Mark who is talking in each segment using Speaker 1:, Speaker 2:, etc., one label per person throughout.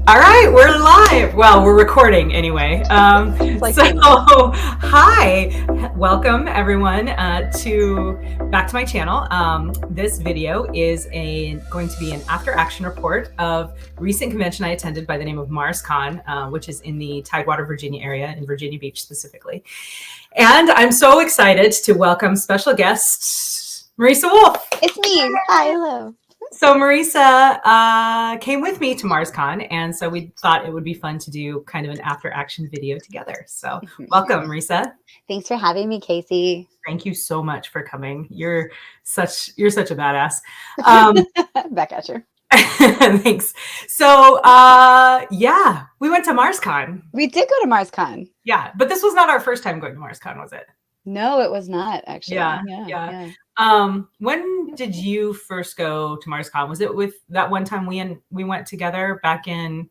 Speaker 1: All right, we're live. Well, we're recording anyway. Hi, welcome everyone to back to my channel. This video is going to be an after action report of recent convention I attended by the name of MarsCon, which is in the Tidewater, Virginia area, in Virginia Beach specifically. And I'm so excited to welcome special guest Marisa Wolf.
Speaker 2: It's me. Hi, hello.
Speaker 1: So Marisa came with me to MarsCon, and so we thought it would be fun to do kind of an after action video together. So welcome, Marisa.
Speaker 2: Thanks for having me, Casey.
Speaker 1: Thank you so much for coming. You're such a badass.
Speaker 2: Back at you.
Speaker 1: Thanks. So yeah, we went to MarsCon.
Speaker 2: We did go to MarsCon.
Speaker 1: Yeah, but this was not our first time going to MarsCon, was it?
Speaker 2: No, it was not actually.
Speaker 1: Yeah. When did you first go to MarsCon? Was it with that one time we went together back in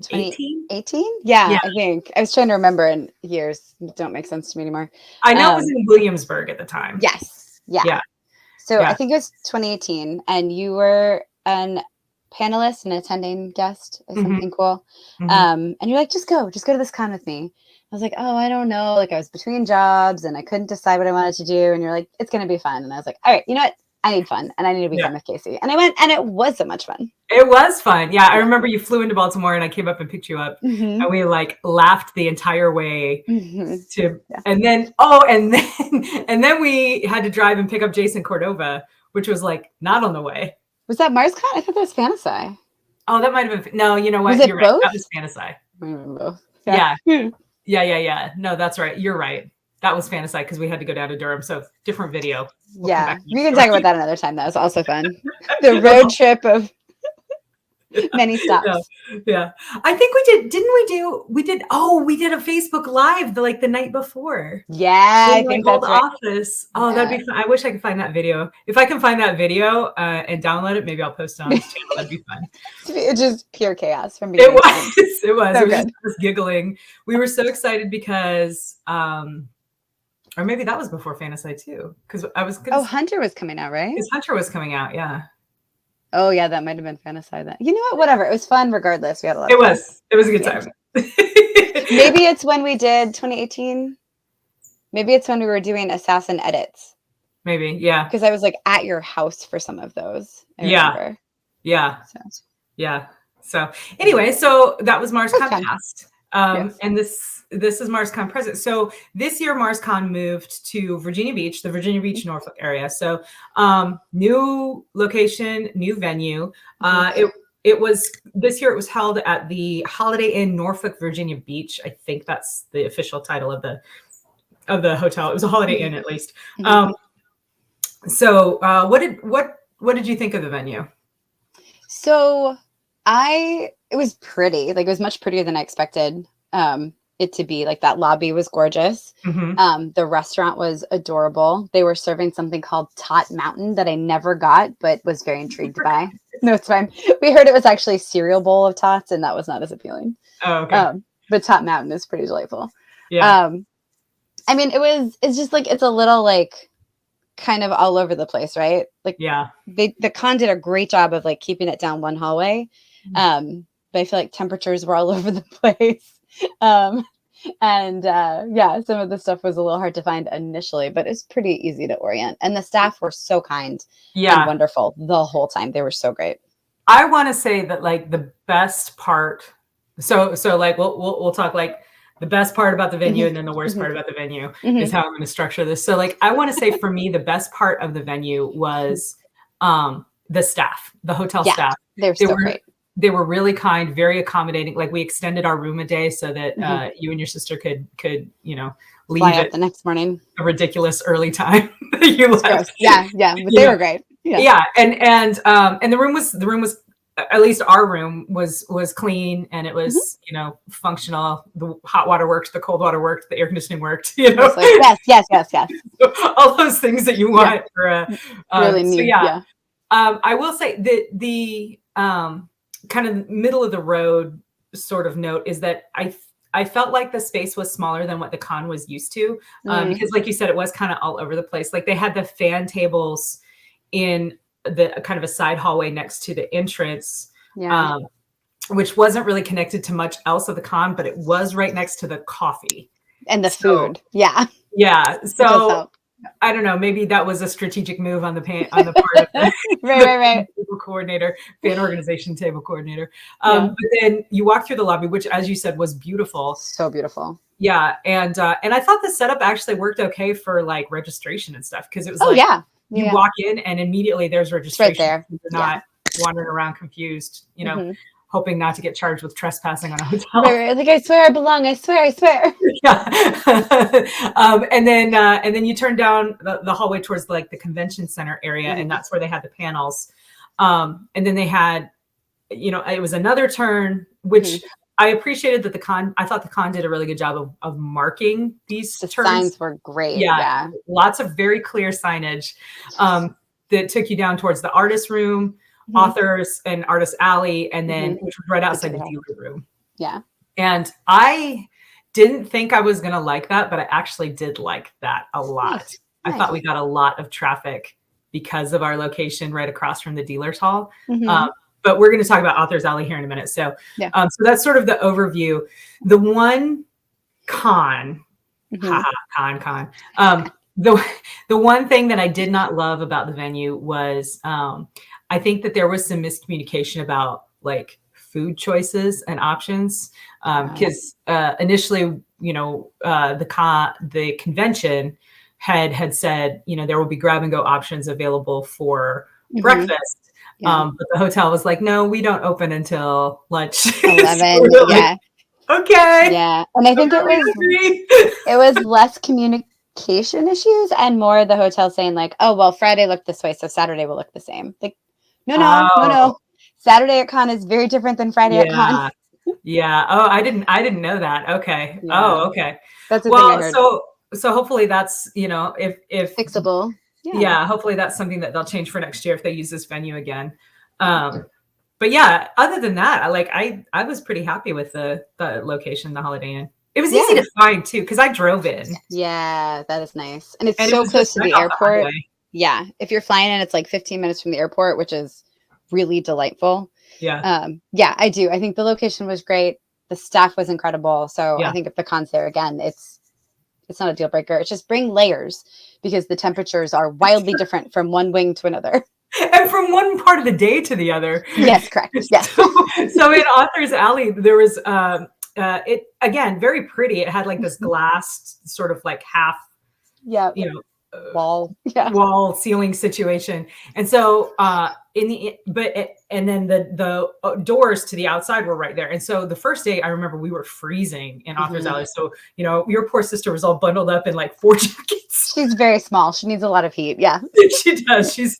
Speaker 2: 2018? Yeah, I think. I was trying to remember, and years don't make sense to me anymore.
Speaker 1: I know it was in Williamsburg at the time.
Speaker 2: Yes. Yeah. So I think it was 2018, and you were an panelist and attending guest or something cool. And you're like, just go to this con with me. I was like, oh, I don't know. Like I was between jobs and I couldn't decide what I wanted to do. And you're like, it's going to be fun. And I was like, all right, you know what? I need fun and I need to be fun with Casey. And I went and it was so much fun.
Speaker 1: It was fun. Yeah. I remember you flew into Baltimore and I came up and picked you up and we like laughed the entire way and then we had to drive and pick up Jason Cordova, which was like not on the way.
Speaker 2: Was that MarsCon? I thought that was Fantasy.
Speaker 1: Oh, that might've been, no, you know what?
Speaker 2: You're
Speaker 1: right.
Speaker 2: Both?
Speaker 1: That was Fantasy.
Speaker 2: Both.
Speaker 1: Yeah. No, that's right. You're right. That was Fantasy because we had to go down to Durham. So different video.
Speaker 2: We can talk about that another time. That was also fun. The road trip of many stops.
Speaker 1: Yeah. I think we did a Facebook Live the night before.
Speaker 2: Yeah, I think that's right.
Speaker 1: Office. Oh, that'd be fun. I wish I could find that video. If I can find that video and download it, maybe I'll post it on this channel. That'd be fun.
Speaker 2: It's just pure chaos from beginning.
Speaker 1: It was.
Speaker 2: So
Speaker 1: it was just giggling. We were so excited because or maybe that was before Fantasy too. Because I was
Speaker 2: Hunter was coming out, right?
Speaker 1: Because Hunter was coming out, yeah.
Speaker 2: Oh yeah, that might have been Fantasy then. You know what? Whatever. It was fun regardless. We had a lot of fun.
Speaker 1: It was a good time.
Speaker 2: Maybe it's when we did 2018. Maybe it's when we were doing Assassin edits.
Speaker 1: Maybe, yeah.
Speaker 2: Because I was like at your house for some of those. I remember.
Speaker 1: Yeah. So anyway, so that was MarsCon past. And this is MarsCon present. So this year MarsCon moved to Virginia Beach, the Virginia Beach, Norfolk area. So new location, new venue. It was this year. It was held at the Holiday Inn Norfolk, Virginia Beach. I think that's the official title of the hotel. It was a Holiday Inn at least. So what did you think of the venue?
Speaker 2: So it was pretty. Like it was much prettier than I expected it to be. Like that lobby was gorgeous. The restaurant was adorable. They were serving something called Tot Mountain that I never got, but was very intrigued by. No, it's fine. We heard it was actually a cereal bowl of tots, and that was not as appealing.
Speaker 1: Oh, okay.
Speaker 2: But Tot Mountain is pretty delightful.
Speaker 1: Yeah.
Speaker 2: I mean, it's just like, it's a little like kind of all over the place, right? Like, yeah, the con did a great job of like keeping it down one hallway. But I feel like temperatures were all over the place. Some of the stuff was a little hard to find initially, but it's pretty easy to orient. And the staff were so kind and wonderful the whole time. They were so great.
Speaker 1: I want to say that like the best part, so like we'll talk like the best part about the venue and then the worst part about the venue is how I'm going to structure this. So like I want to say for me, the best part of the venue was the staff, the hotel staff.
Speaker 2: They were great.
Speaker 1: They were really kind, very accommodating. Like we extended our room a day so that you and your sister could leave
Speaker 2: fly up the next morning.
Speaker 1: A ridiculous early time that you left.
Speaker 2: Yeah, but they were great.
Speaker 1: Yeah, and the room was at least our room was clean and it was functional. The hot water worked, the cold water worked, the air conditioning worked.
Speaker 2: Yes.
Speaker 1: All those things that you want for
Speaker 2: really neat.
Speaker 1: I will say the kind of middle of the road sort of note is that I felt like the space was smaller than what the con was used to because like you said, it was kind of all over the place. Like they had the fan tables in the kind of a side hallway next to the entrance. which wasn't really connected to much else of the con, but it was right next to the coffee.
Speaker 2: And the food. Yeah.
Speaker 1: Yeah. So I don't know, maybe that was a strategic move on the part of the,
Speaker 2: right.
Speaker 1: Table coordinator, fan organization table coordinator. But then you walk through the lobby, which, as you said, was beautiful.
Speaker 2: So beautiful.
Speaker 1: Yeah. And I thought the setup actually worked okay for like registration and stuff, because it was you walk in and immediately there's registration.
Speaker 2: Right there.
Speaker 1: You're not wandering around confused, hoping not to get charged with trespassing on a hotel.
Speaker 2: Right. Like, I swear I belong. I swear.
Speaker 1: Yeah. And then you turn down the hallway towards like the convention center area, and that's where they had the panels. And then they had, it was another turn, which I appreciated that I thought the con did a really good job of marking these turns.
Speaker 2: Signs were great. Yeah.
Speaker 1: Lots of very clear signage that took you down towards the artist room, authors and artist alley, and then which was right outside the dealer room.
Speaker 2: Yeah.
Speaker 1: And I didn't think I was going to like that, but I actually did like that a lot. Nice. I thought we got a lot of traffic because of our location right across from the dealer's hall. But we're going to talk about Authors Alley here in a minute. So, so that's sort of the overview. The one con, con. The one thing that I did not love about the venue was I think that there was some miscommunication about like food choices and options, because initially, the convention had said, there will be grab and go options available for breakfast. But the hotel was like, no, we don't open until lunch.
Speaker 2: 11.
Speaker 1: So like, okay.
Speaker 2: Yeah. And I think it was less communication issues and more the hotel saying like, oh, well, Friday looked this way, so Saturday will look the same. Like, no. Saturday at con is very different than Friday at con.
Speaker 1: Yeah. Oh, I didn't know that. Okay. Yeah. Oh, okay.
Speaker 2: That's the thing I heard.
Speaker 1: So hopefully that's, if
Speaker 2: fixable.
Speaker 1: Yeah, hopefully that's something that they'll change for next year if they use this venue again. But yeah, other than that, I was pretty happy with the location, the Holiday Inn. It was easy to find too, because I drove in.
Speaker 2: Yeah, that is nice. And it's so close to the airport. Yeah. If you're flying in, it's like 15 minutes from the airport, which is really delightful.
Speaker 1: Yeah.
Speaker 2: I do. I think the location was great. The staff was incredible. So I think if the con's there again, it's not a deal breaker. It's just bring layers, because the temperatures are wildly different from one wing to another.
Speaker 1: And from one part of the day to the other.
Speaker 2: Yes, correct. Yes.
Speaker 1: So in Authors Alley, there was it again, very pretty. It had like this glass sort of like half wall ceiling situation. And so and then the doors to the outside were right there. And so the first day I remember we were freezing in Authors Alley. So, your poor sister was all bundled up in like 4 jackets.
Speaker 2: She's very small. She needs a lot of heat. Yeah.
Speaker 1: She does. She's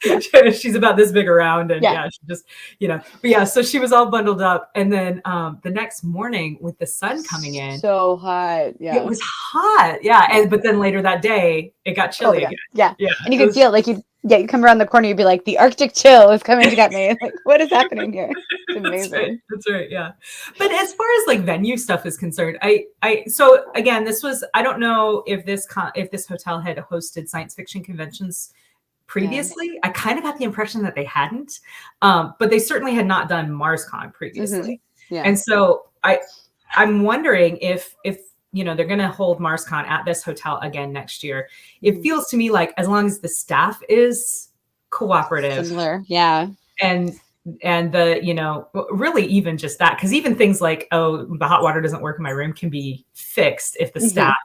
Speaker 1: about this big around, and she just, but so she was all bundled up. And then the next morning with the sun coming in,
Speaker 2: so hot. Yeah.
Speaker 1: It was hot. Yeah. But then later that day it got chilly again.
Speaker 2: Yeah. And you could feel like you come around the corner, you'd be like, the Arctic chill is coming to get me. Like, what is happening here? It's amazing.
Speaker 1: That's right. Yeah. But as far as like venue stuff is concerned, so again, this was, I don't know if this hotel had hosted science fiction conventions previously. I kind of got the impression that they hadn't, but they certainly had not done MarsCon previously. And so I'm wondering if they're going to hold MarsCon at this hotel again next year. It feels to me like as long as the staff is cooperative,
Speaker 2: similar,
Speaker 1: and the really even just that, because even things like, oh, the hot water doesn't work in my room can be fixed if the staff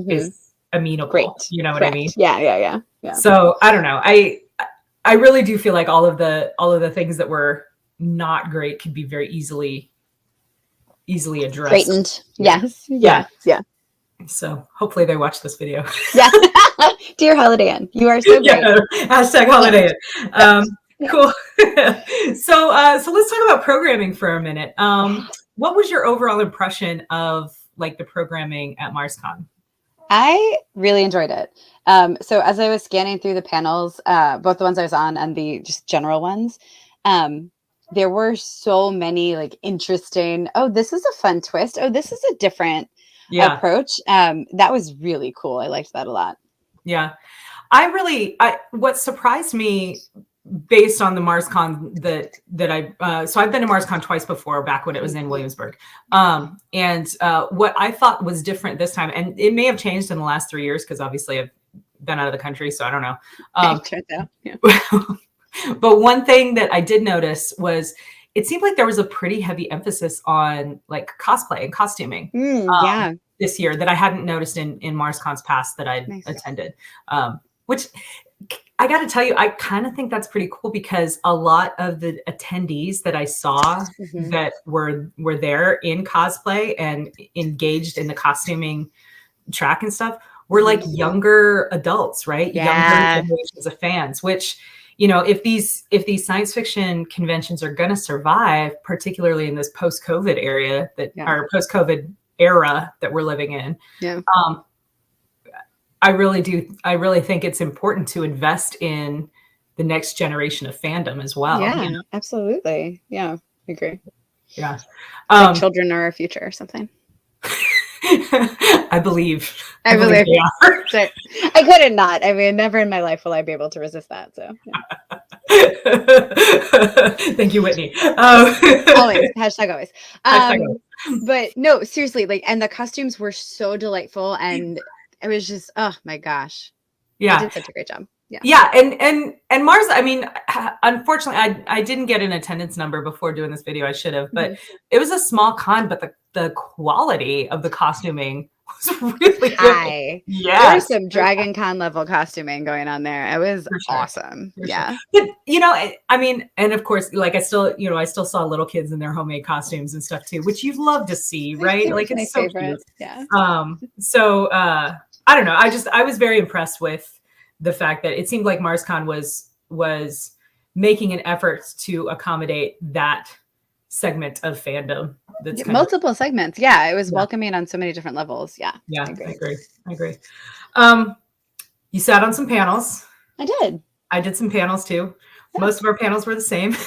Speaker 1: is amenable.
Speaker 2: Great.
Speaker 1: You know what I mean?
Speaker 2: Yeah.
Speaker 1: So I don't know. I really do feel like all of the things that were not great could be very easily addressed.
Speaker 2: Straightened. Yes. Yeah.
Speaker 1: So hopefully they watch this video.
Speaker 2: Yeah. Dear Holiday Inn, you are so great.
Speaker 1: Hashtag Holiday Inn. Cool. So let's talk about programming for a minute. What was your overall impression of like the programming at MarsCon?
Speaker 2: I really enjoyed it. So as I was scanning through the panels, both the ones I was on and the just general ones, there were so many like interesting, oh, this is a fun twist. Oh, this is a different approach. That was really cool. I liked that a lot.
Speaker 1: Yeah. What surprised me based on the MarsCon that I so I've been to MarsCon twice before, back when it was in Williamsburg. And what I thought was different this time, and it may have changed in the last 3 years because obviously I've been out of the country, so I don't know.
Speaker 2: Turns out, yeah.
Speaker 1: But one thing that I did notice was it seemed like there was a pretty heavy emphasis on like cosplay and costuming this year that I hadn't noticed in MarsCon's past that I'd attended, which I got to tell you, I kind of think that's pretty cool because a lot of the attendees that I saw that were there in cosplay and engaged in the costuming track and stuff were like younger adults, right?
Speaker 2: Yeah.
Speaker 1: Younger generations of fans, which, you know, if these science fiction conventions are going to survive, particularly in this post-COVID area or post-COVID era that we're living in, I really think it's important to invest in the next generation of fandom as well.
Speaker 2: Yeah,
Speaker 1: you know?
Speaker 2: Absolutely. Yeah, I agree.
Speaker 1: Yeah.
Speaker 2: Like children are our future or something.
Speaker 1: I believe
Speaker 2: they are. I couldn't not. I mean, never in my life will I be able to resist that. So
Speaker 1: thank you, Whitney.
Speaker 2: Always. #always.
Speaker 1: Always.
Speaker 2: But no, seriously, like, and the costumes were so delightful, and it was just, oh my gosh.
Speaker 1: Yeah.
Speaker 2: They did such a great job.
Speaker 1: Yeah. And Mars, I mean, unfortunately, I didn't get an attendance number before doing this video. I should have, but it was a small con, but the quality of the costuming was really
Speaker 2: high.
Speaker 1: Yeah.
Speaker 2: There was some Dragon Con level costuming going on there. It was awesome. Yeah.
Speaker 1: But, you know, I mean, and of course, like I still saw little kids in their homemade costumes and stuff too, which you love to see, right? Like it's so cute.
Speaker 2: Yeah.
Speaker 1: So I don't know. I was very impressed with the fact that it seemed like MarsCon was making an effort to accommodate that segment of fandom. That's
Speaker 2: multiple segments. Yeah. It was welcoming on so many different levels. Yeah.
Speaker 1: Yeah. I agree. You sat on some panels.
Speaker 2: I did.
Speaker 1: I did some panels too. Yeah. Most of our panels were the same.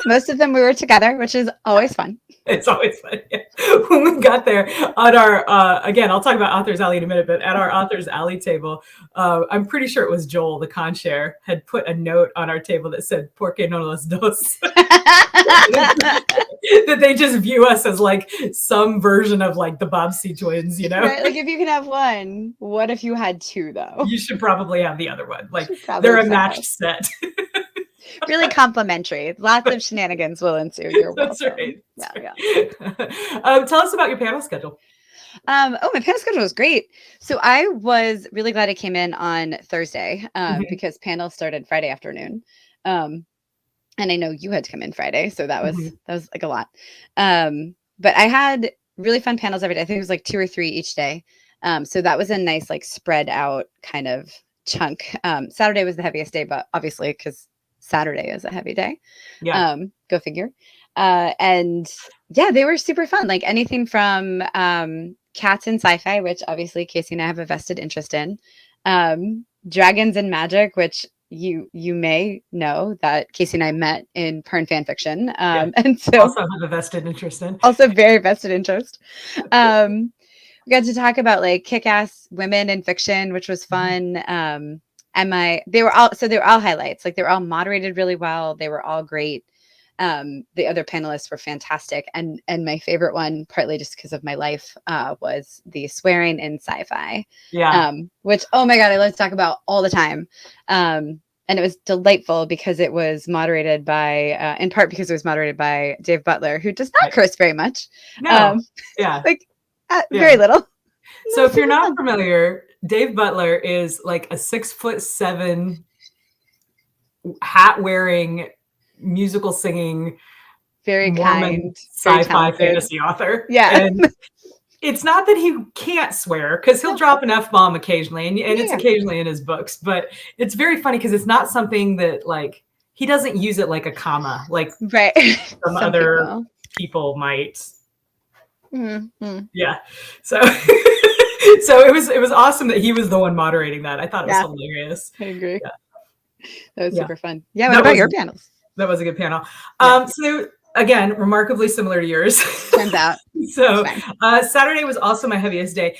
Speaker 2: Most of them we were together, which is always fun.
Speaker 1: It's always fun. Yeah. When we got there on our, again, I'll talk about Authors Alley in a minute, but at our Authors Alley table, I'm pretty sure it was Joel, the con chair, had put a note on our table that said, "Por qué no los dos?" That they just view us as like some version of like the Bobbsey twins, you know?
Speaker 2: Right? Like if you can have one, what if you had two though?
Speaker 1: You should probably have the other one. Like they're a matched set.
Speaker 2: Really complimentary. Lots of shenanigans will ensue. You're welcome.
Speaker 1: That's right. Tell us about your panel schedule.
Speaker 2: My panel schedule was great. So I was really glad I came in on Thursday because panels started Friday afternoon. And I know you had to come in Friday, so that was like a lot. But I had really fun panels every day. I think it was like 2 or 3 each day. So that was a nice like spread out kind of chunk. Saturday was the heaviest day, but obviously because Saturday is a heavy day.
Speaker 1: Yeah.
Speaker 2: Go figure. And yeah, they were super fun. Like anything from cats and sci-fi, which obviously Casey and I have a vested interest in. Dragons and magic, which you may know that Casey and I met in Pern fan fiction. And so
Speaker 1: also have a vested interest in.
Speaker 2: Also very vested interest. We got to talk about like kick-ass women in fiction, which was fun. They were all highlights. Like they were all moderated really well. They were all great. The other panelists were fantastic. And my favorite one, partly just because of my life, was the swearing in sci-fi.
Speaker 1: Yeah.
Speaker 2: Which, oh my God, I love to talk about all the time. And it was delightful because it was moderated by, in part because it was moderated by Dave Butler, who does not curse very much.
Speaker 1: No. Yeah.
Speaker 2: Very little.
Speaker 1: So if you're not familiar, Dave Butler is like a 6'7" hat wearing, musical singing,
Speaker 2: very
Speaker 1: Mormon
Speaker 2: kind
Speaker 1: sci-fi fantasy author.
Speaker 2: Yeah.
Speaker 1: And it's not that he can't swear, because he'll drop an F-bomb occasionally, and it's occasionally in his books, but it's very funny because it's not something that like he doesn't use it like a comma, like some other people might.
Speaker 2: Mm-hmm.
Speaker 1: Yeah. So so it was awesome that he was the one moderating that. I thought it was hilarious.
Speaker 2: I agree.
Speaker 1: Yeah.
Speaker 2: That was super fun. Yeah. What about your panels?
Speaker 1: That was a good panel. So again, remarkably similar to yours.
Speaker 2: Turns out.
Speaker 1: So Saturday was also my heaviest day.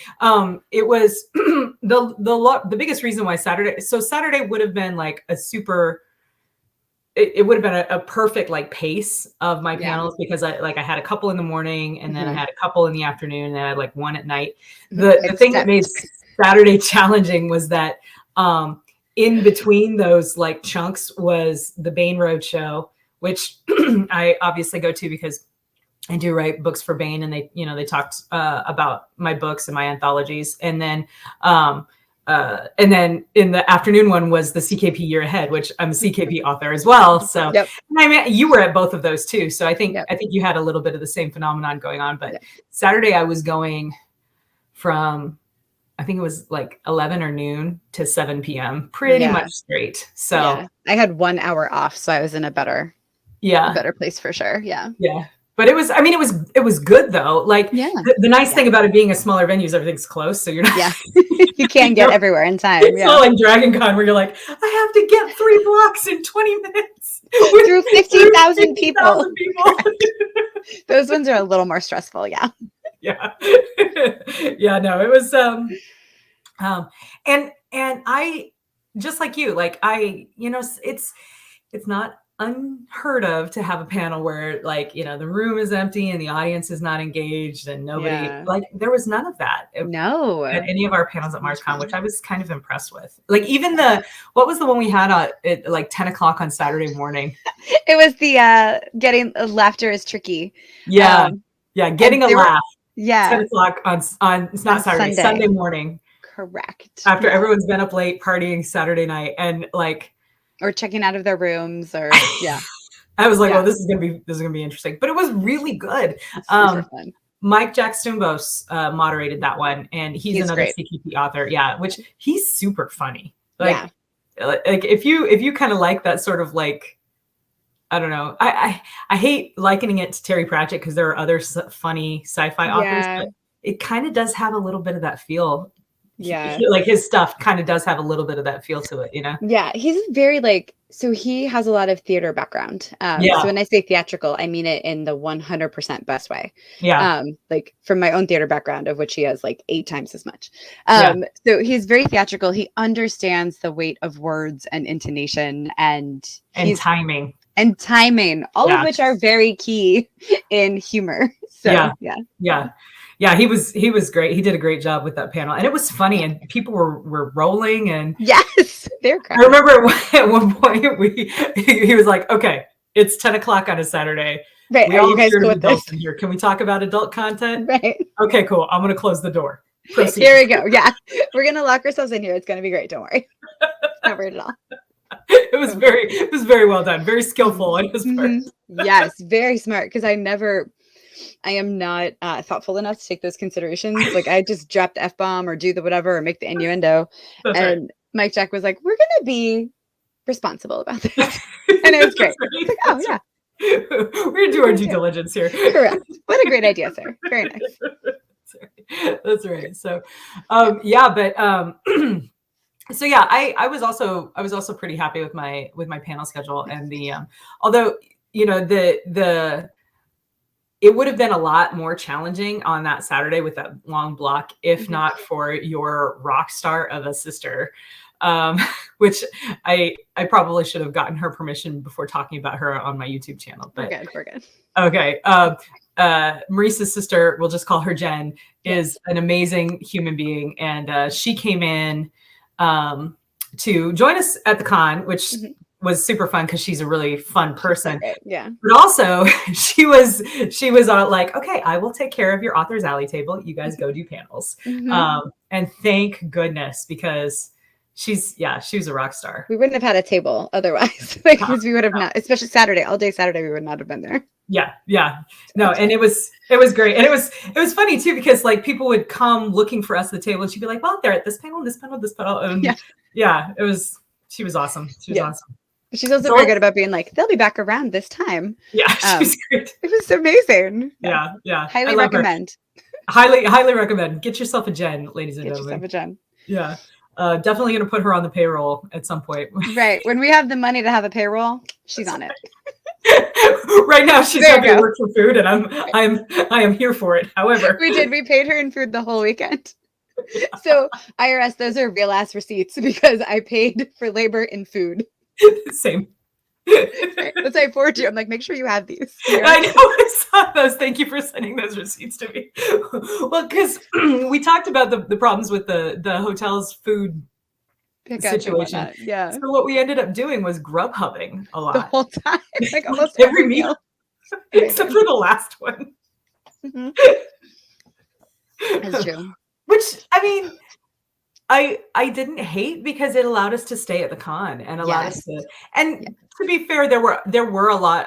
Speaker 1: It was the biggest reason why Saturday would have been like a super it would have been a perfect like pace of my panels because I had a couple in the morning and then I had a couple in the afternoon and then I had like one at night. The thing that made Saturday challenging was that in between those like chunks was the Bain Road show, which I obviously go to because I do write books for Bain, and they talked about my books and my anthologies, and then in the afternoon one was the CKP Year Ahead, which I'm a CKP author as well. So I mean, you were at both of those too. So I think you had a little bit of the same phenomenon going on. But Saturday I was going from, I think it was like 11 or noon to 7 p.m. pretty much straight. So
Speaker 2: I had 1 hour off, so I was in a better place for sure. Yeah.
Speaker 1: But it was good though. Like the nice thing about it being a smaller venue is everything's close. So you're not,
Speaker 2: you can get everywhere in time.
Speaker 1: It's not like Dragon Con where you're like, I have to get 3 blocks in 20 minutes
Speaker 2: through 50,000 people. Those ones are a little more stressful. Yeah.
Speaker 1: No, it was, and I, just like you, like it's not unheard of to have a panel where like the room is empty and the audience is not engaged and nobody like there was none of that at any of our panels at MarsCon, which I was kind of impressed with. Like even what was the one we had at like 10 o'clock on Saturday morning?
Speaker 2: It was the getting laughter is tricky.
Speaker 1: Getting a laugh. 10 o'clock on it's not Saturday, Sunday morning.
Speaker 2: Correct.
Speaker 1: After everyone's been up late partying Saturday night and like
Speaker 2: or checking out of their rooms or
Speaker 1: I was like, oh, this is gonna be interesting. But it was really good.
Speaker 2: Super fun.
Speaker 1: Mike Jack Stumbos moderated that one, and he's another great CKP author. Yeah, which he's super funny. Like if you kind of like that sort of like, I don't know. I hate likening it to Terry Pratchett because there are other funny sci-fi authors, but it kind of does have a little bit of that feel. Like his stuff kind of does have a little bit of that feel to it,
Speaker 2: he's very like, so he has a lot of theater background. So when I say theatrical, I mean it in the 100% best way. Like from my own theater background, of which he has like 8 times as much. So he's very theatrical. He understands the weight of words and intonation and
Speaker 1: timing,
Speaker 2: all of which are very key in humor. So
Speaker 1: he was great. He did a great job with that panel, and it was funny, and people were rolling, and
Speaker 2: they're crying.
Speaker 1: I remember at one point he was like, "Okay, it's 10 o'clock on a Saturday.
Speaker 2: Right?
Speaker 1: We
Speaker 2: are you guys cool with this?
Speaker 1: Here, can we talk about adult content?
Speaker 2: Right?
Speaker 1: Okay, cool. I'm gonna close the door. Proceed.
Speaker 2: Here we go. Yeah, we're gonna lock ourselves in here. It's gonna be great. Don't worry. Not worried at all."
Speaker 1: It was very well done. Very skillful on his part.
Speaker 2: Yes, very smart. Because I am not thoughtful enough to take those considerations. Like I just drop the F-bomb or do the whatever or make the innuendo. And Mike Jack was like, we're going to be responsible about this. And it was great. It's like, oh yeah.
Speaker 1: We're going to do our due diligence here.
Speaker 2: Correct. What a great idea, sir. Very nice.
Speaker 1: That's right. So, so yeah, I was also pretty happy with my panel schedule and the, although, it would have been a lot more challenging on that Saturday with that long block, if not for your rock star of a sister, which I probably should have gotten her permission before talking about her on my YouTube channel. But
Speaker 2: we're good.
Speaker 1: Okay. Marisa's sister, we'll just call her Jen, is an amazing human being. And she came in to join us at the con, which was super fun because she's a really fun person. But also she was like, okay, I will take care of your author's alley table. You guys go do panels. And thank goodness, because she was a rock star.
Speaker 2: We wouldn't have had a table otherwise. Because we would have not, especially Saturday, all day Saturday, we would not have been there. No, and it was great. And it was funny too, because like people would come looking for us at the table and she'd be like, well, they're at this panel, this panel, this panel. And she was awesome. She was awesome. She's also very good about being like, they'll be back around this time.
Speaker 1: She's great.
Speaker 2: It was amazing. Highly recommend.
Speaker 1: Highly recommend. Get yourself a Jen, ladies and
Speaker 2: gentlemen.
Speaker 1: Get yourself
Speaker 2: a Jen.
Speaker 1: Definitely going to put her on the payroll at some point.
Speaker 2: Right. When we have the money to have a payroll, she's on it.
Speaker 1: Right now she's happy to work for food, and I am here for it. However,
Speaker 2: we paid her in food the whole weekend. So IRS, those are real ass receipts because I paid for labor and food.
Speaker 1: Same.
Speaker 2: That's why I forward you. I'm like, make sure you have these.
Speaker 1: I know, I saw those. Thank you for sending those receipts to me. Well, because we talked about the problems with the hotel's food situation.
Speaker 2: Yeah.
Speaker 1: So what we ended up doing was Grubhubbing a lot.
Speaker 2: The whole time. Like almost
Speaker 1: every meal. Except for the last one.
Speaker 2: Mm-hmm. That's true.
Speaker 1: Which, I mean, I didn't hate because it allowed us to stay at the con and allowed us to, and to be fair, there were a lot,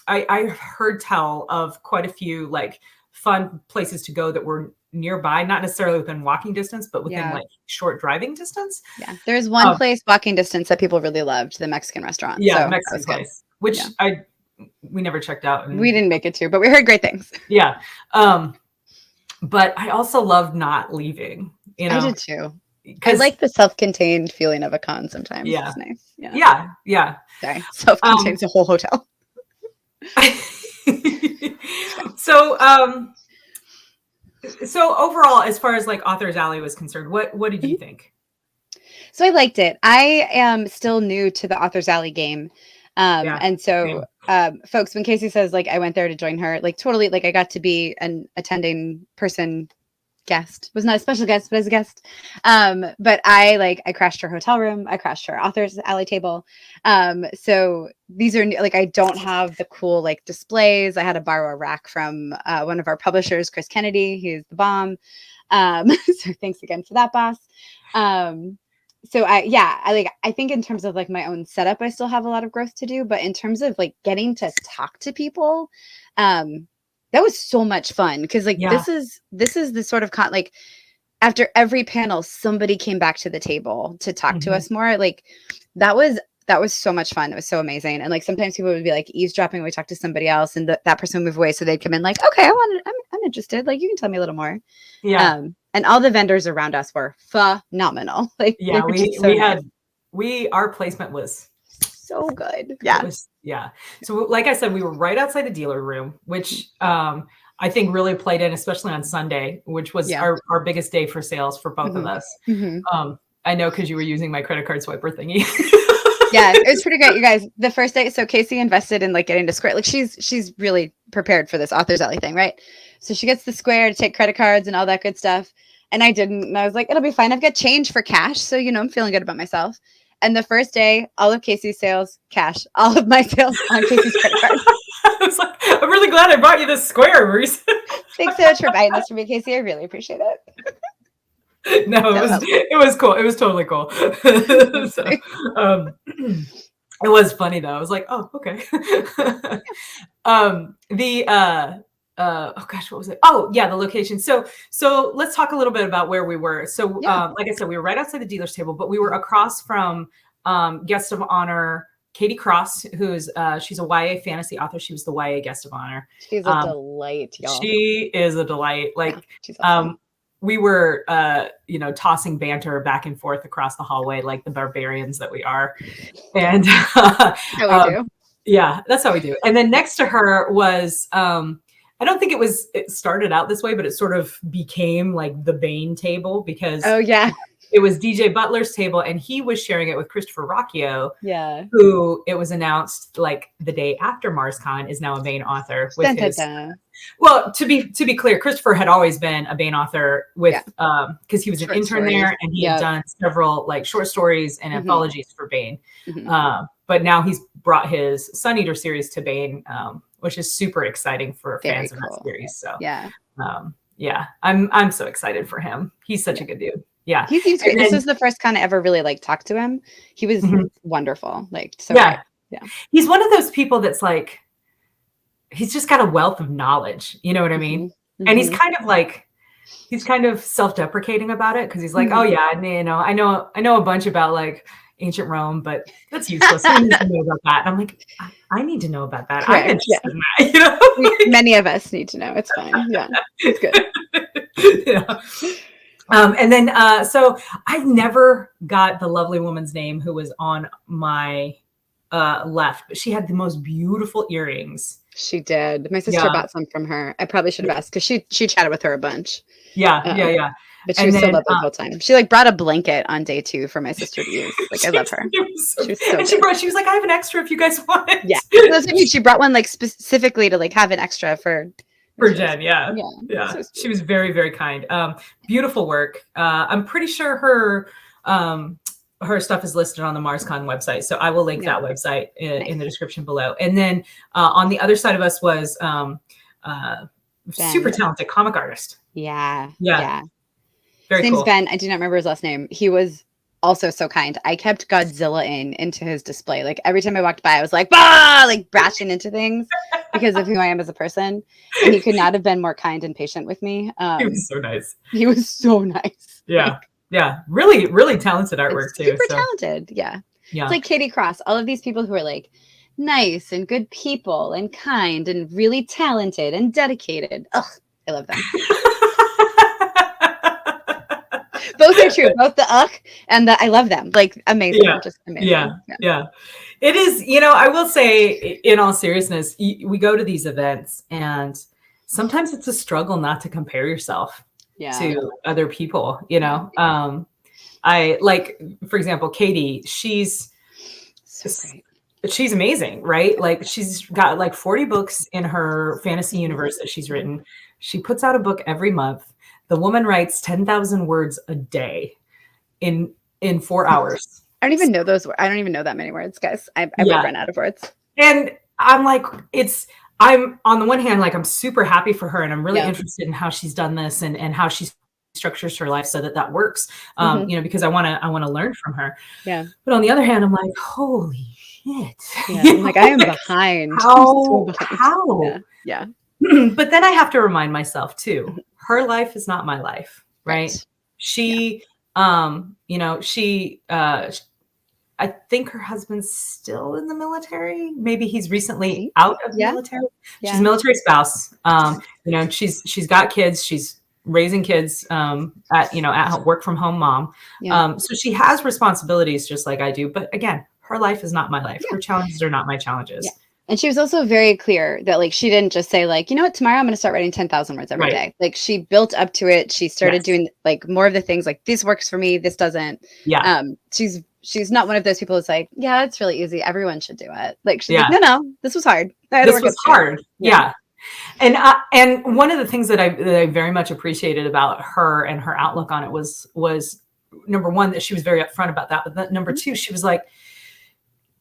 Speaker 1: I heard tell of quite a few like fun places to go that were nearby, not necessarily within walking distance, but within like short driving distance.
Speaker 2: Yeah. There's one place walking distance that people really loved, the Mexican restaurant.
Speaker 1: Yeah, so Mexican place, which we never checked out. And
Speaker 2: we didn't make it to, but we heard great things.
Speaker 1: Yeah. But I also loved not leaving, you know.
Speaker 2: I did too. I like the self-contained feeling of a con sometimes. Yeah. It's nice.
Speaker 1: Yeah.
Speaker 2: Sorry. Self-contained is a whole hotel.
Speaker 1: So overall, as far as like Author's Alley was concerned, what did you think?
Speaker 2: So I liked it. I am still new to the Author's Alley game. And so folks, when Casey says like I went there to join her, like totally, like I got to be an attending person, guest, was not a special guest, but as a guest. But I crashed her hotel room. I crashed her Author's Alley table. So these are like, I don't have the cool like displays. I had to borrow a rack from one of our publishers, Chris Kennedy. He's the bomb. So thanks again for that, boss. So I think in terms of like my own setup, I still have a lot of growth to do, but in terms of like getting to talk to people, that was so much fun. Cause like, this is the sort of like after every panel, somebody came back to the table to talk to us more. Like that was so much fun. It was so amazing. And like, sometimes people would be like eavesdropping when we talk to somebody else and that person would move away. So they'd come in like, okay, I'm interested. Like, you can tell me a little more. Yeah. And all the vendors around us were phenomenal. Like,
Speaker 1: our placement was
Speaker 2: so good. Yeah.
Speaker 1: So like I said, we were right outside the dealer room, which I think really played in, especially on Sunday, which was our biggest day for sales for both of us. I know, because you were using my credit card swiper thingy.
Speaker 2: Yeah, it was pretty great, you guys. The first day, so Casey invested in like getting to Square. Like she's really prepared for this Author's Alley thing, right? So she gets the Square to take credit cards and all that good stuff. And I didn't. And I was like, it'll be fine. I've got change for cash. So, I'm feeling good about myself. And the first day, all of Casey's sales, cash. All of my sales on Casey's credit card.
Speaker 1: I was like, I'm really glad I brought you this Square, Marisa.
Speaker 2: Thanks so much for buying this for me, Casey. I really appreciate it.
Speaker 1: No, it was cool. It was totally cool. So, it was funny though. I was like, oh, okay. Oh gosh, what was it? Oh yeah, the location. So let's talk a little bit about where we were. So like I said, we were right outside the dealer's table, but we were across from guest of honor Katie Cross, who's she's a YA fantasy author. She was the YA guest of honor.
Speaker 2: She's a delight, y'all.
Speaker 1: She is a delight. Like
Speaker 2: she's awesome.
Speaker 1: We were tossing banter back and forth across the hallway like the barbarians that we are. And
Speaker 2: how we do.
Speaker 1: Yeah, that's how we do. And then next to her was I don't think it started out this way, but it sort of became like the Bane table because it was DJ Butler's table and he was sharing it with Christopher Rocchio, who it was announced like the day after MarsCon is now a Bane author with well, to be clear, Christopher had always been a Bane author with because he was an intern there and he had done several like short stories and anthologies for Bane. But now he's brought his Sun Eater series to Bane, which is super exciting for fans of that series. So I'm so excited for him. He's such a good dude. Yeah,
Speaker 2: he's great. This is the first kind of ever really like talked to him. He was wonderful. Like so great.
Speaker 1: He's one of those people that's like he's just got a wealth of knowledge. You know what I mean? And he's kind of self-deprecating about it because he's like, oh yeah, I know a bunch about like ancient Rome, but that's useless. I need to know about that. And I'm like, I need to know about that.
Speaker 2: Correct.
Speaker 1: I'm interested in that.
Speaker 2: Many of us need to know. It's fine. Yeah, it's good.
Speaker 1: And then, so I never got the lovely woman's name who was on my left, but she had the most beautiful earrings.
Speaker 2: She did. My sister bought some from her. I probably should have asked because she chatted with her a bunch.
Speaker 1: Yeah.
Speaker 2: But she was so lovely the whole time. She like brought a blanket on day 2 for my sister to use. Like I love her.
Speaker 1: She was so she was like, I have an extra if you guys want it.
Speaker 2: Yeah. That's what I mean. She brought one like specifically to like have an extra for
Speaker 1: Jen. Yeah. So she was very, very kind. Beautiful work. I'm pretty sure her stuff is listed on the MarsCon website. So I will link that website in the description below. And then on the other side of us was super talented comic artist.
Speaker 2: Yeah.
Speaker 1: Very
Speaker 2: His name's
Speaker 1: cool.
Speaker 2: Ben. I do not remember his last name. He was also so kind. I kept Godzilla into his display. Like every time I walked by, I was like, bah! Like bashing into things because of who I am as a person. And he could not have been more kind and patient with me.
Speaker 1: He was so nice.
Speaker 2: He was so nice.
Speaker 1: Yeah. Really, really talented artwork too.
Speaker 2: Super talented. Yeah. It's like Katie Cross. All of these people who are like nice and good people and kind and really talented and dedicated. Ugh, I love them. Both are true. Both the and the I love them. Like amazing. Just amazing.
Speaker 1: Yeah. It is, I will say in all seriousness, we go to these events and sometimes it's a struggle not to compare yourself to other people, I like, for example, Katie, she's
Speaker 2: so great.
Speaker 1: She's amazing, right? Like she's got like 40 books in her fantasy universe that she's written. She puts out a book every month. The woman writes 10,000 words a day in 4 hours.
Speaker 2: I don't even know those words. I don't even know that many words, guys. I would run out of words.
Speaker 1: And I'm like, I'm on the one hand, like I'm super happy for her and I'm really interested in how she's done this and how she structures her life so that works. Because I want to learn from her.
Speaker 2: Yeah.
Speaker 1: But on the other hand, I'm like, holy shit.
Speaker 2: Yeah. I'm like, I am behind.
Speaker 1: How?
Speaker 2: Yeah.
Speaker 1: But then I have to remind myself too, her life is not my life, right? She, I think her husband's still in the military. Maybe he's recently out of the military. She's a military spouse. She's got kids. She's raising kids at work from home mom. So she has responsibilities just like I do. But again, her life is not my life. Her challenges are not my challenges.
Speaker 2: Yeah. And she was also very clear that like, she didn't just say like, you know what, tomorrow I'm going to start writing 10,000 words every day. Like she built up to it. She started doing like more of the things like this works for me. This doesn't.
Speaker 1: Yeah.
Speaker 2: She's not one of those people who's like, yeah, it's really easy. Everyone should do it. Like she's like, no, this was hard.
Speaker 1: This was hard. Yeah. And one of the things that I very much appreciated about her and her outlook on it was number one, that she was very upfront about that. But number two, she was like,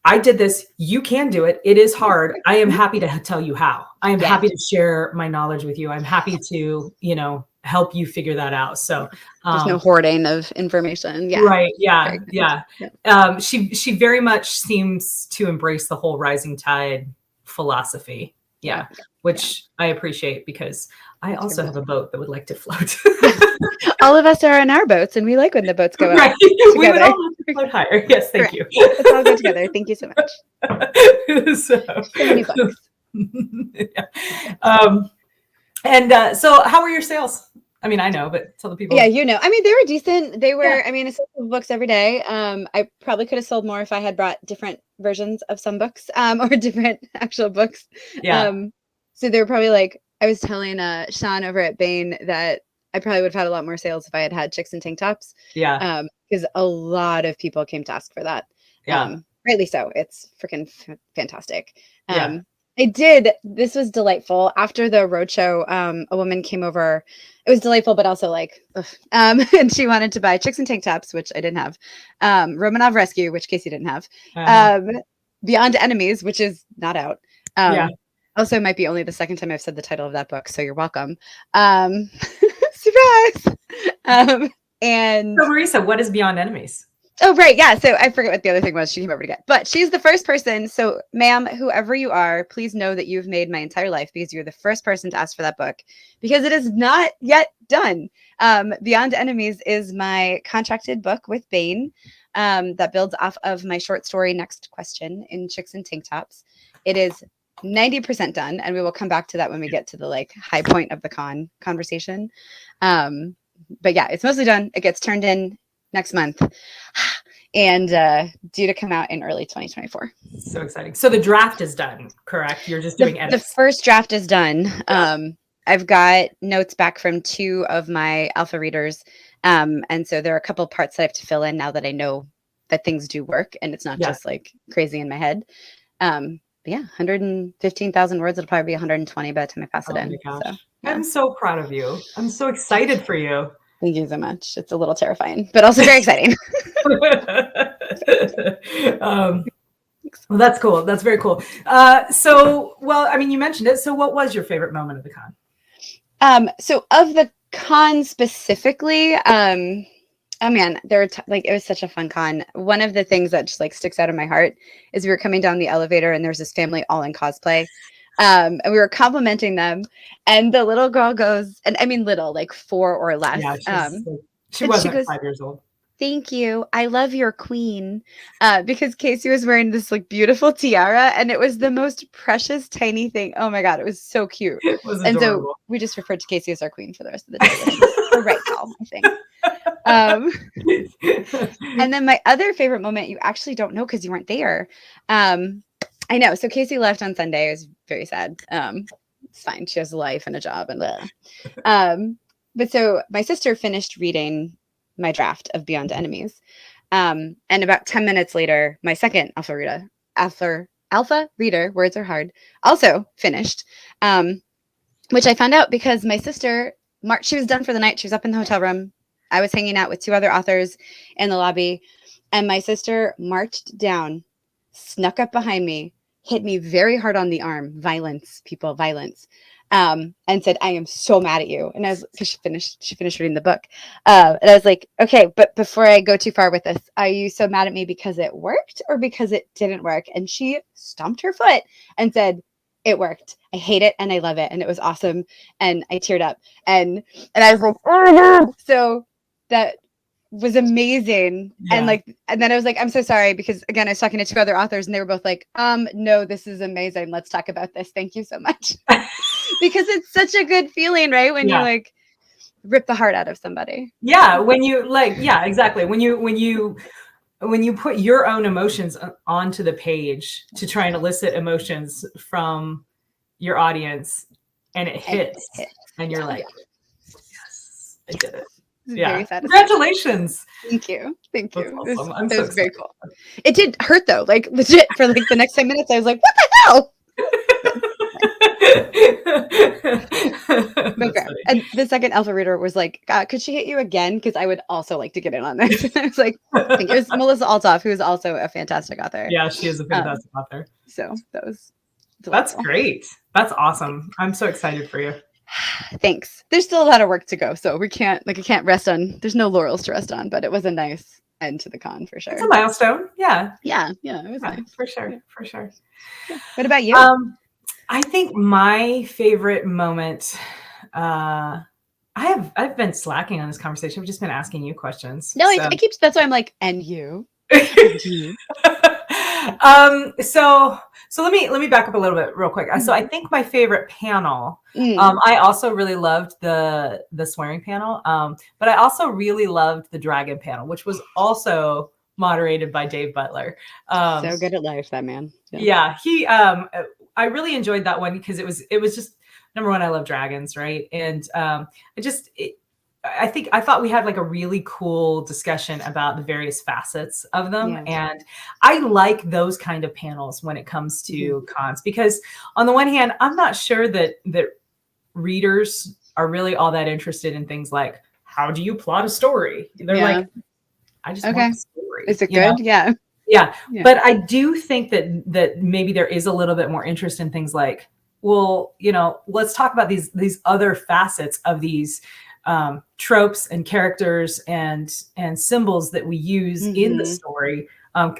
Speaker 1: I did this. You can do it. It is hard. I am happy to tell you how. I am happy to share my knowledge with you. I'm happy to, help you figure that out. So
Speaker 2: there's no hoarding of information. Yeah.
Speaker 1: Right. Yeah. She very much seems to embrace the whole rising tide philosophy. Yeah. Which I appreciate because I also have a boat that would like to float.
Speaker 2: All of us are in our boats and we like when the boats go out
Speaker 1: together. We would all like to float higher. Yes. Thank you.
Speaker 2: Let's all go together. Thank you so much. So many books.
Speaker 1: So how were your sales? I mean, I know, but tell the people.
Speaker 2: Yeah, I mean, they were decent. They were, I mean, I sold books every day. I probably could have sold more if I had brought different versions of some books, or different actual books.
Speaker 1: Yeah.
Speaker 2: So they were probably like, I was telling Sean over at Bain that I probably would have had a lot more sales if I had had chicks and tank tops.
Speaker 1: Yeah.
Speaker 2: Because a lot of people came to ask for that.
Speaker 1: Yeah.
Speaker 2: Rightly so. It's freaking fantastic. This was delightful. After the roadshow, a woman came over. It was delightful, but also like, and she wanted to buy chicks and tank tops, which I didn't have. Romanov Rescue, which Casey didn't have. Beyond Enemies, which is not out. Also, it might be only the second time I've said the title of that book, so you're welcome. Surprise! And
Speaker 1: so, Marisa, what is Beyond Enemies?
Speaker 2: Oh, right. Yeah. So I forget what the other thing was she came over to get, but she's the first person. So ma'am, whoever you are, please know that you've made my entire life because you're the first person to ask for that book because it is not yet done. Beyond Enemies is my contracted book with Bain that builds off of my short story, Next Question in Chicks and Tank Tops. It is 90% done. And we will come back to that when we get to the like high point of the conversation. But yeah, it's mostly done. It gets turned in next month and due to come out in early 2024.
Speaker 1: So exciting. So the draft is done, correct? You're just doing edits.
Speaker 2: The first draft is done. I've got notes back from 2 of my alpha readers And so there are a couple of parts that I have to fill in now that I know that things do work and it's not just like crazy in my head. But yeah, 115,000 words. It'll probably be 120 by the time I pass it in.
Speaker 1: My gosh.
Speaker 2: So, yeah.
Speaker 1: I'm so proud of you. I'm so excited for you.
Speaker 2: Thank you so much. It's a little terrifying, but also very exciting.
Speaker 1: Well, that's cool. That's very cool. So, well, I mean, you mentioned it. So what was your favorite moment of the con?
Speaker 2: So of the con specifically, oh man, there were like, it was such a fun con. One of the things that just like sticks out in my heart is we were coming down the elevator and there's this family all in cosplay. And we were complimenting them and the little girl goes, and I mean, little, like 4 or less.
Speaker 1: Yeah, she wasn't 5 years old.
Speaker 2: Thank you. I love your queen. Because Casey was wearing this like beautiful tiara and it was the most precious tiny thing. Oh my God. It was so cute.
Speaker 1: It was
Speaker 2: adorable. And so we just referred to Casey as our queen for the rest of the day, which is the right call, I think. And then my other favorite moment, you actually don't know because you weren't there. I know. So Casey left on Sunday. It was very sad. It's fine. She has a life and a job and but so my sister finished reading my draft of Beyond Enemies. And about 10 minutes later, my second alpha reader, words are hard, also finished, which I found out because my sister, she was done for the night. She was up in the hotel room. I was hanging out with 2 other authors in the lobby, and my sister marched down, snuck up behind me, hit me very hard on the arm, violence, people, violence, and said, I am so mad at you. And I was, because she finished reading the book. And I was like, okay, but before I go too far with this, are you so mad at me because it worked or because it didn't work? And she stomped her foot and said, it worked. I hate it and I love it. And it was awesome. And I teared up and I was like, oh my God. So that was amazing. Yeah. And then I was like, I'm so sorry, because again, I was talking to 2 other authors and they were both like, no, this is amazing. Let's talk about this. Thank you so much. Because it's such a good feeling, right? When you like rip the heart out of somebody.
Speaker 1: Yeah. When you exactly. When you put your own emotions onto the page to try and elicit emotions from your audience and it hits and you're like, yes, I did it. Yeah. Congratulations.
Speaker 2: Thank you. Thank you.
Speaker 1: Awesome.
Speaker 2: It was very cool. It did hurt though, like legit for like the next 10 minutes. I was like, what the hell? And the second alpha reader was like, could she hit you again? Because I would also like to get in on this. I was like, I think it was Melissa Altoff, who is also a fantastic author.
Speaker 1: Yeah, she is a fantastic author.
Speaker 2: So that was
Speaker 1: delightful. That's great. That's awesome. I'm so excited for you.
Speaker 2: Thanks. There's still a lot of work to go, so I can't rest on. There's no laurels to rest on, but it was a nice end to the con for sure.
Speaker 1: It's a milestone. Yeah.
Speaker 2: Yeah. It was nice.
Speaker 1: For sure. For sure.
Speaker 2: Yeah. What about you?
Speaker 1: I think my favorite moment, I've been slacking on this conversation. I've just been asking you questions.
Speaker 2: No, so. That's why I'm like, and you. And you.
Speaker 1: So let me back up a little bit real quick. So I think my favorite panel, I also really loved the swearing panel, but I also really loved the dragon panel, which was also moderated by Dave Butler.
Speaker 2: So good at life, that man.
Speaker 1: Yeah, he. I really enjoyed that one because it was just, number one, I love dragons, right? And I thought we had like a really cool discussion about the various facets of them. Yeah. And I like those kind of panels when it comes to cons, because on the one hand, I'm not sure that readers are really all that interested in things like, how do you plot a story? They're like, I just want a story.
Speaker 2: Is it good?
Speaker 1: Yeah. Yeah. But I do think that maybe there is a little bit more interest in things like, well, let's talk about these other facets of these tropes and characters and symbols that we use in the story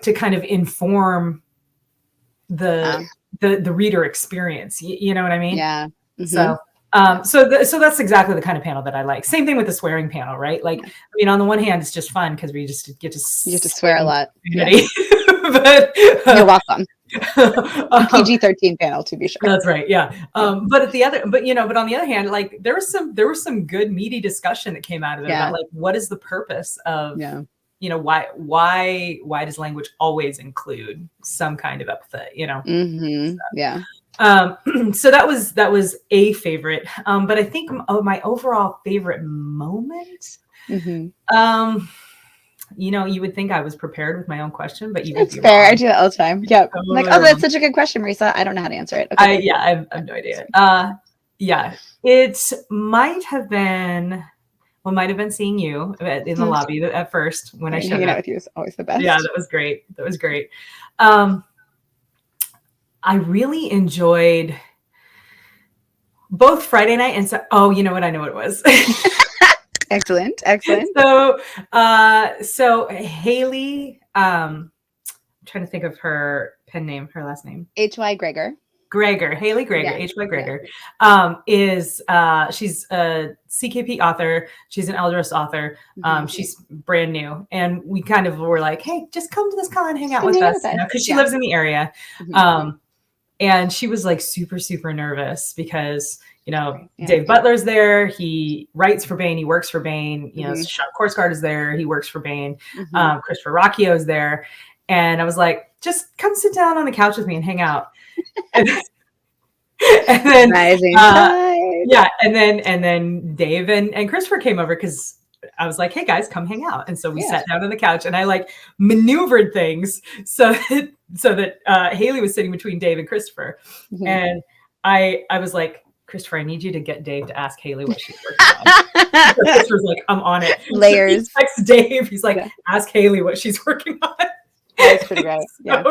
Speaker 1: to kind of inform the reader experience. You know what I mean?
Speaker 2: Yeah.
Speaker 1: So that's exactly the kind of panel that I like. Same thing with the swearing panel, right? Like, I mean, on the one hand, it's just fun because we just get to
Speaker 2: swear a lot.
Speaker 1: Yeah. But
Speaker 2: you're welcome. PG-13 panel, to be sure.
Speaker 1: That's right. Yeah. But on the other hand, like there was some good meaty discussion that came out of it about like, what is the purpose of, why does language always include some kind of epithet,
Speaker 2: Yeah.
Speaker 1: So that was a favorite. But I think my overall favorite moment, You know, you would think I was prepared with my own question, but you would
Speaker 2: That's
Speaker 1: be
Speaker 2: fair.
Speaker 1: wrong.
Speaker 2: I do that all the time. Yep. I'm like, oh, that's such a good question, Marisa. I don't know how to answer it. Okay.
Speaker 1: I have no idea. Yeah, it might have been seeing you in the lobby at first when I showed
Speaker 2: hanging
Speaker 1: up.
Speaker 2: out with you is always the best.
Speaker 1: Yeah, that was great. I really enjoyed both Friday night and you know what? I know what it was.
Speaker 2: Excellent.
Speaker 1: So Haley, I'm trying to think of her pen name, her last name.
Speaker 2: H.Y. Greger.
Speaker 1: Haley Greger, H.Y. Greger, she's a CKP author. She's an Eldris author. She's brand new. And we kind of were like, hey, just come to this con, hang out with us. Because she lives in the area. And she was like super, super nervous because, you know, Dave Butler's there. He writes for Baen. He works for Baen. You know, Sean Korsgaard is there. He works for Baen. Christopher Rocchio is there. And I was like, just come sit down on the couch with me and hang out. And then, and then Dave and Christopher came over because I was like, hey guys, come hang out. And so we sat down on the couch and I like maneuvered things so that Haley was sitting between Dave and Christopher. And I was like, Christopher, I need you to get Dave to ask Haley what she's working on. Christopher's like, I'm on it.
Speaker 2: Layers.
Speaker 1: So he texts Dave. He's like, ask Haley what she's working on.
Speaker 2: That's pretty great. Yeah.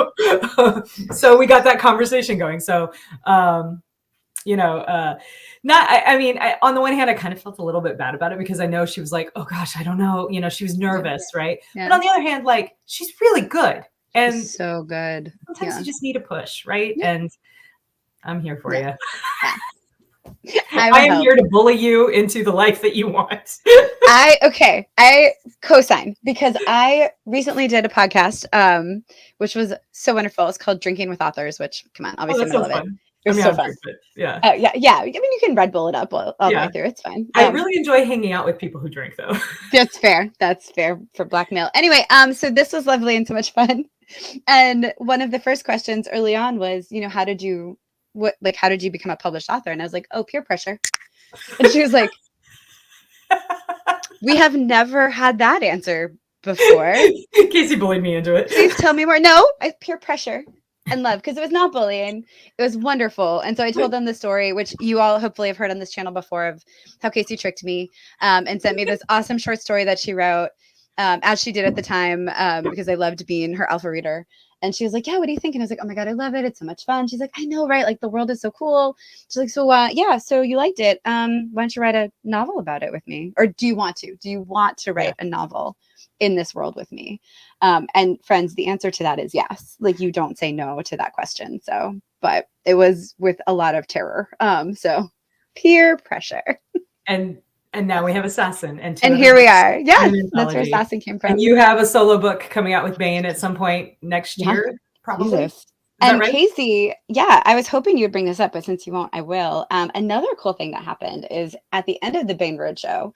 Speaker 1: So we got that conversation going. So, you know, on the one hand, I kind of felt a little bit bad about it because I know she was like, oh gosh, I don't know. You know, she was nervous, right? But on the other hand, like, she's really good. And
Speaker 2: she's so good.
Speaker 1: Sometimes you just need a push, right? And I'm here for you. I am here to bully you into the life that you want.
Speaker 2: I co-sign because I recently did a podcast, which was so wonderful. It's called Drinking with Authors, which, come on, obviously I'm gonna love it. It was so fun.
Speaker 1: Yeah.
Speaker 2: Yeah. I mean, you can Red Bull it up all the way through. It's fine.
Speaker 1: I really enjoy hanging out with people who drink, though.
Speaker 2: That's fair. That's fair for blackmail. Anyway, so this was lovely and so much fun. And one of the first questions early on was, you know, how did you become a published author? And I was like, oh, peer pressure. And she was like, we have never had that answer before.
Speaker 1: Casey bullied me into it.
Speaker 2: Please tell me more. No, peer pressure and love, because it was not bullying. It was wonderful. And so I told them the story, which you all hopefully have heard on this channel before, of how Casey tricked me and sent me this awesome short story that she wrote, as she did at the time, because I loved being her alpha reader. And she was like, yeah, what do you think? And I was like, oh my God, I love it. It's so much fun. She's like, I know, right? Like, the world is so cool. She's like, so so you liked it. Why don't you write a novel about it with me? Or do you want to write a novel in this world with me? And friends, the answer to that is yes. Like, you don't say no to that question. So, but it was with a lot of terror. So peer pressure.
Speaker 1: And now we have Assassin. And
Speaker 2: here we are. Yeah, that's where Assassin came from.
Speaker 1: And you have a solo book coming out with Baen at some point next year, probably.
Speaker 2: Jesus. And right? Casey, I was hoping you'd bring this up, but since you won't, I will. Another cool thing that happened is at the end of the Baen Roadshow,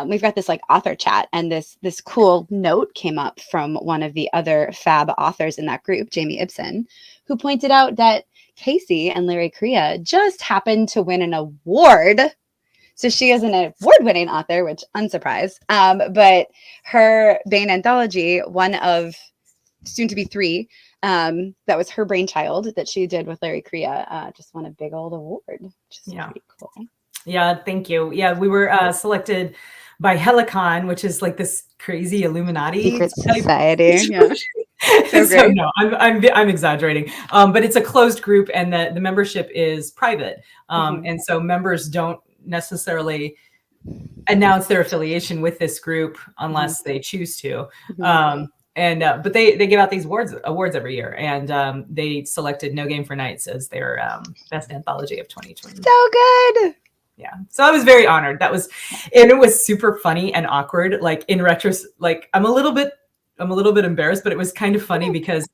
Speaker 2: we've got this like author chat, and this cool note came up from one of the other fab authors in that group, Jamie Ibsen, who pointed out that Casey and Larry Correia just happened to win an award. So she is an award-winning author, which unsurprised. But her Baen anthology, one of soon to be 3, that was her brainchild that she did with Larry Correia, just won a big old award, which is pretty cool.
Speaker 1: Yeah, thank you. Yeah, we were selected by Helicon, which is like this crazy Illuminati
Speaker 2: secret society. Yeah.
Speaker 1: So no, I'm exaggerating. But it's a closed group, and the membership is private. And so members don't necessarily announce their affiliation with this group unless they choose to. But they give out these awards every year, and they selected No Game for Nights as their best anthology of 2020.
Speaker 2: So good.
Speaker 1: Yeah, so I was very honored. And it was super funny and awkward. Like, in retrospect, like I'm a little bit embarrassed, but it was kind of funny because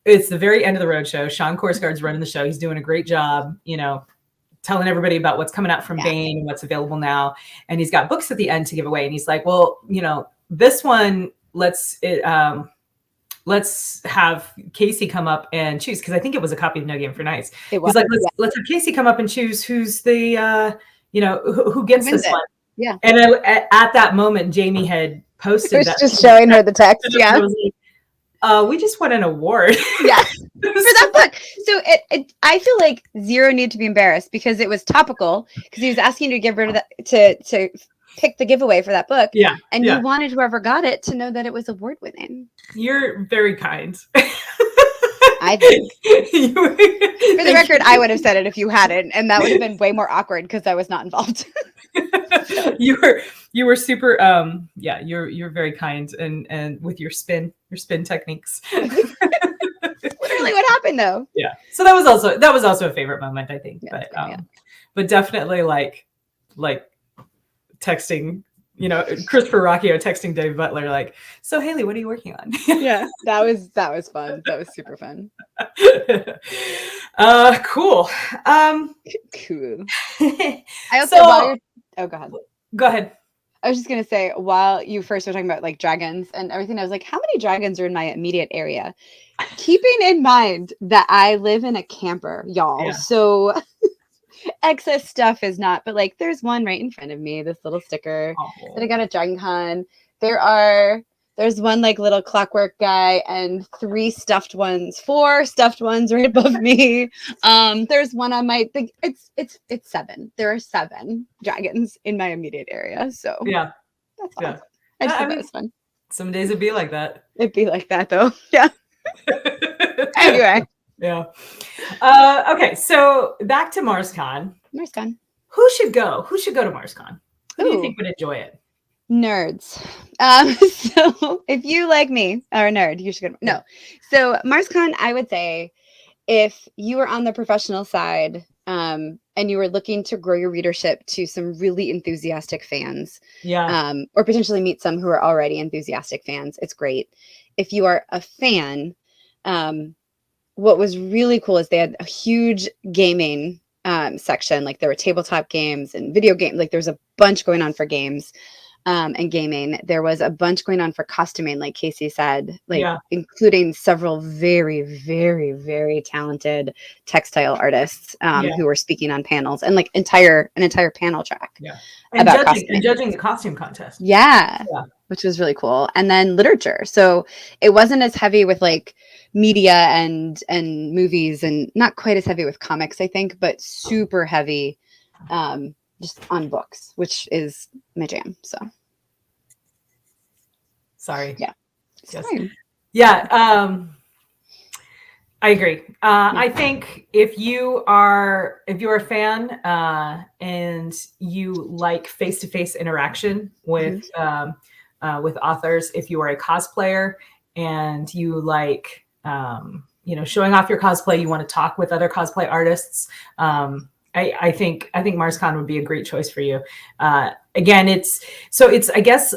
Speaker 1: it's the very end of the roadshow. Sean Korsgaard's running the show. He's doing a great job, you know, telling everybody about what's coming out from Baen and what's available now. And he's got books at the end to give away. And he's like, well, you know, this one, let's have Casey come up and choose. Cause I think it was a copy of No Game for Nights. He's like, let's have Casey come up and choose who's the, who gets this one.
Speaker 2: Yeah.
Speaker 1: And at that moment, Jamie had posted
Speaker 2: it was just showing her the text. Yeah.
Speaker 1: Was like, we just won an award.
Speaker 2: Yeah. For that book. So I feel like zero need to be embarrassed because it was topical because he was asking you to give rid of that to pick the giveaway for that book.
Speaker 1: Yeah.
Speaker 2: And you wanted whoever got it to know that it was award winning.
Speaker 1: You're very kind.
Speaker 2: I think. For the record, I would have said it if you hadn't, and that would have been way more awkward because I was not involved.
Speaker 1: You were super you're very kind and with your spin techniques.
Speaker 2: Literally what happened though.
Speaker 1: Yeah. So that was also a favorite moment, I think. Yeah, but definitely like texting, Christopher Rocchio texting Dave Butler like, so Haley, what are you working on?
Speaker 2: Yeah, that was fun. That was super fun.
Speaker 1: Cool.
Speaker 2: Cool. I also go ahead.
Speaker 1: Go ahead.
Speaker 2: I was just gonna say, while you first were talking about like dragons and everything, I was like, how many dragons are in my immediate area? Keeping in mind that I live in a camper, y'all. Yeah. So excess stuff is not, but like there's one right in front of me, this little sticker that I got at Dragon Con. There's one like little clockwork guy and 4 stuffed ones right above me. There's one on my thing. It's 7. There are 7 dragons in my immediate area. So
Speaker 1: yeah,
Speaker 2: that's awesome. I just thought that was fun.
Speaker 1: Some days it'd be like that.
Speaker 2: It'd be like that though. Yeah. Anyway.
Speaker 1: Yeah. Okay, so back to MarsCon.
Speaker 2: MarsCon.
Speaker 1: Who should go? Who should go to MarsCon? Who do you think would enjoy it?
Speaker 2: Nerds. So if you like me are a nerd, you should go. No. So MarsCon, I would say if you are on the professional side, and you were looking to grow your readership to some really enthusiastic fans, or potentially meet some who are already enthusiastic fans, it's great. If you are a fan, what was really cool is they had a huge gaming section. Like there were tabletop games and video games. Like there's a bunch going on for games and gaming. There was a bunch going on for costuming, like Casey said, including several very, very, very talented textile artists who were speaking on panels and like an entire panel track
Speaker 1: about judging the costume contest.
Speaker 2: Yeah, which was really cool. And then literature. So it wasn't as heavy with like media and movies, and not quite as heavy with comics, I think, but super heavy just on books, which is my jam. So
Speaker 1: sorry.
Speaker 2: Yeah.
Speaker 1: Yes. Yeah. I agree. I think if you're a fan and you like face-to-face interaction with authors, if you are a cosplayer and you like showing off your cosplay, you want to talk with other cosplay artists, I think MarsCon would be a great choice for you. Again, it's I guess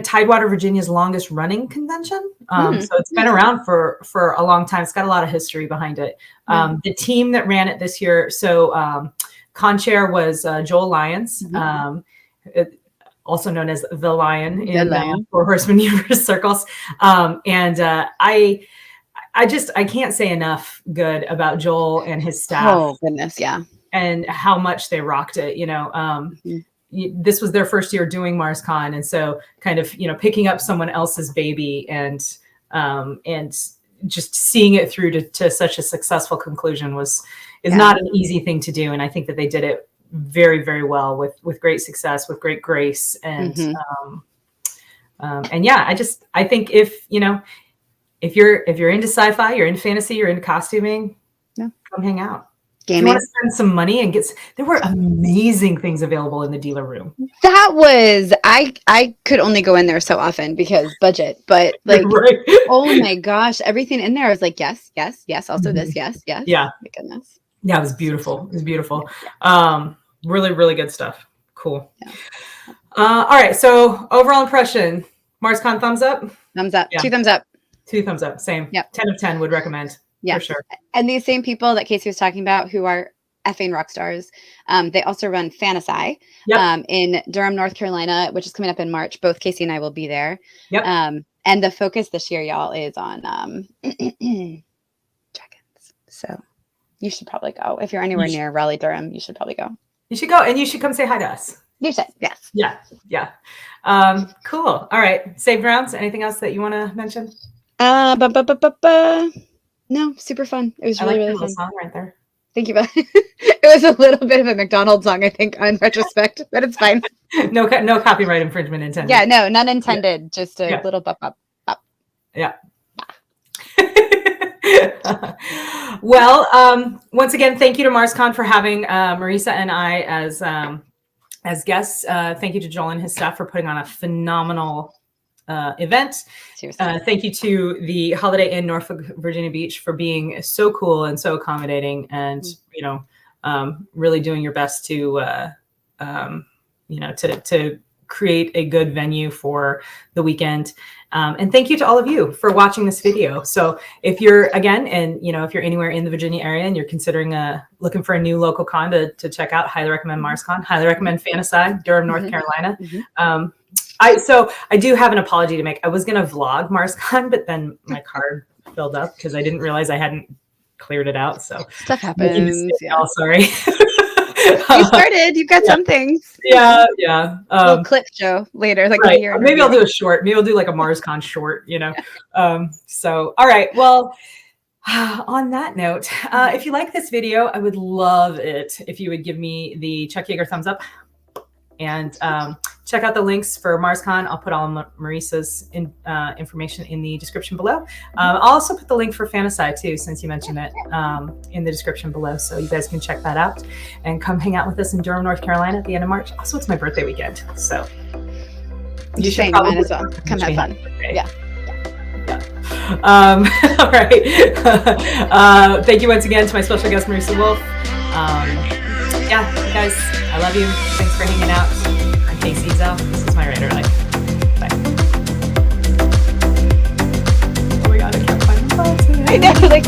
Speaker 1: Tidewater, Virginia's longest running convention. So it's been around for a long time. It's got a lot of history behind it. The team that ran it this year, so con-chair was Joel Lyons, also known as the Lion in Four Horsemen Universe circles. And I can't say enough good about Joel and his staff.
Speaker 2: Oh goodness, yeah.
Speaker 1: And how much they rocked it, this was their first year doing MarsCon. And so kind of, picking up someone else's baby and just seeing it through to such a successful conclusion is not an easy thing to do. And I think that they did it very, very well with great success, with great grace. And, I think if you're into sci-fi, you're into fantasy, you're into costuming, come hang out. Gaming. If you want to spend some money there were amazing things available in the dealer room.
Speaker 2: That was, I could only go in there so often because budget, but like, oh my gosh, everything in there. I was like, yes. Also this, yes.
Speaker 1: Yeah.
Speaker 2: My goodness.
Speaker 1: Yeah. It was beautiful. Really, really good stuff. Cool. Yeah. All right. So overall impression, MarsCon, thumbs up?
Speaker 2: Thumbs up. Yeah. 2 thumbs up.
Speaker 1: 2 thumbs up. Same.
Speaker 2: Yep.
Speaker 1: 10 of 10 would recommend. Yeah, for sure.
Speaker 2: And these same people that Casey was talking about who are effing rock stars, they also run Fantasy in Durham, North Carolina, which is coming up in March. Both Casey and I will be there. Yep. And the focus this year, y'all, is on dragons. So you should probably go. If you're anywhere near Raleigh, Durham, you should probably go.
Speaker 1: You should go, and you should come say hi to us.
Speaker 2: You said, yes.
Speaker 1: Yeah. Yeah. Cool. All right. Saved rounds. Anything else that you want to mention?
Speaker 2: No, super fun. It was really, really fun.
Speaker 1: Song right there.
Speaker 2: Thank you. It was a little bit of a McDonald's song, I think, in retrospect, but it's fine.
Speaker 1: No copyright infringement intended.
Speaker 2: Yeah, no, none intended. Yeah. Just a little bop.
Speaker 1: Yeah. Well, once again, thank you to MarsCon for having Marisa and I as guests. Thank you to Joel and his staff for putting on a phenomenal event. Thank you to the Holiday Inn Norfolk Virginia Beach for being so cool and so accommodating, and really doing your best to to create a good venue for the weekend. And thank you to all of you for watching this video. So if you're if you're anywhere in the Virginia area and you're considering looking for a new local con to check out, highly recommend MarsCon, highly recommend Fantasy, Durham, North Carolina. I do have an apology to make. I was going to vlog MarsCon, but then my card filled up because I didn't realize I hadn't cleared it out. So
Speaker 2: stuff happens.
Speaker 1: Yeah. Oh, sorry.
Speaker 2: You started. You've got some things.
Speaker 1: Yeah.
Speaker 2: Little clip show later, like a year.
Speaker 1: Maybe I'll do a short. Maybe I'll do like a MarsCon short. So all right. Well, on that note, if you like this video, I would love it if you would give me the Chuck Yeager thumbs up, and check out the links for MarsCon. I'll put all Marisa's information in the description below. I'll also put the link for Fantasy too, since you mentioned it, in the description below, so you guys can check that out and come hang out with us in Durham, North Carolina at the end of March. Also, it's my birthday weekend, so
Speaker 2: you should probably as well. Come have fun. Yeah.
Speaker 1: All right. Thank you once again to my special guest, Marisa Wolf. Yeah, guys, I love you. Thanks for hanging out. I'm Casey Zell. This is my Raider Life. Bye. Oh my God, I can't find the button.
Speaker 2: I know, like,